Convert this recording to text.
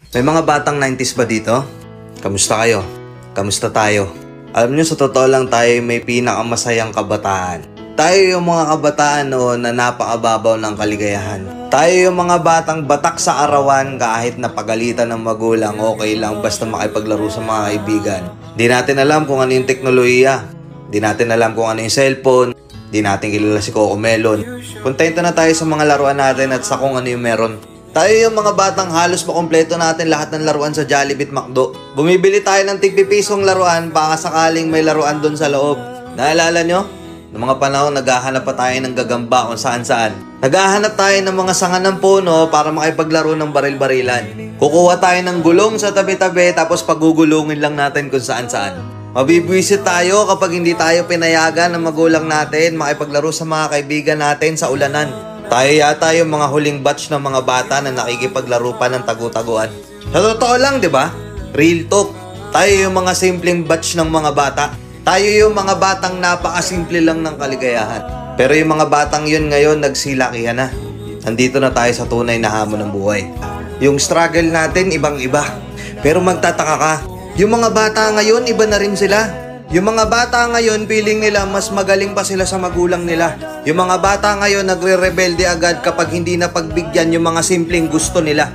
May mga batang 90s ba dito? Kamusta kayo? Kamusta tayo? Alam nyo, sa totoo lang tayo may pinakamasayang kabataan. Tayo yung mga kabataan noon na napakababaw ng kaligayahan. Tayo yung mga batang batak sa arawan kahit napagalitan ng magulang, okay lang basta makipaglaro sa mga kaibigan. Di natin alam kung ano yung teknolohiya. Di natin alam kung ano yung cellphone. Di natin kilala si Coco Melon. Kontento na tayo sa mga laruan natin at sa kung ano yung meron. Tayo yung mga batang halos makompleto natin lahat ng laruan sa Jollibee at McDo. Bumibili tayo ng tig-pipisong laruan baka sakaling may laruan doon sa loob. Naalala nyo? Noong mga panahon, naghahanap pa tayo ng gagamba kung saan-saan. Naghahanap tayo ng mga sanga ng puno para makipaglaro ng baril-barilan. Kukuha tayo ng gulong sa tabi-tabi tapos pagugulungin lang natin kung saan-saan. Mabibwisit tayo kapag hindi tayo pinayagan ng magulang natin makipaglaro sa mga kaibigan natin sa ulanan. Tayo yata yung mga huling batch ng mga bata na nakikipaglaro pa ng tagu-taguan. Sa totoo lang, di ba? Real talk. Tayo yung mga simpleng batch ng mga bata. Tayo yung mga batang napakasimple lang ng kaligayahan. Pero yung mga batang yun ngayon nagsilakihan na. Nandito na tayo sa tunay na hamon ng buhay. Yung struggle natin ibang-iba. Pero magtataka ka, yung mga bata ngayon, iba na rin sila. Yung mga bata ngayon, feeling nila mas magaling pa sila sa magulang nila. Yung mga bata ngayon, nagre-rebelde agad kapag hindi na pagbigyan yung mga simpleng gusto nila.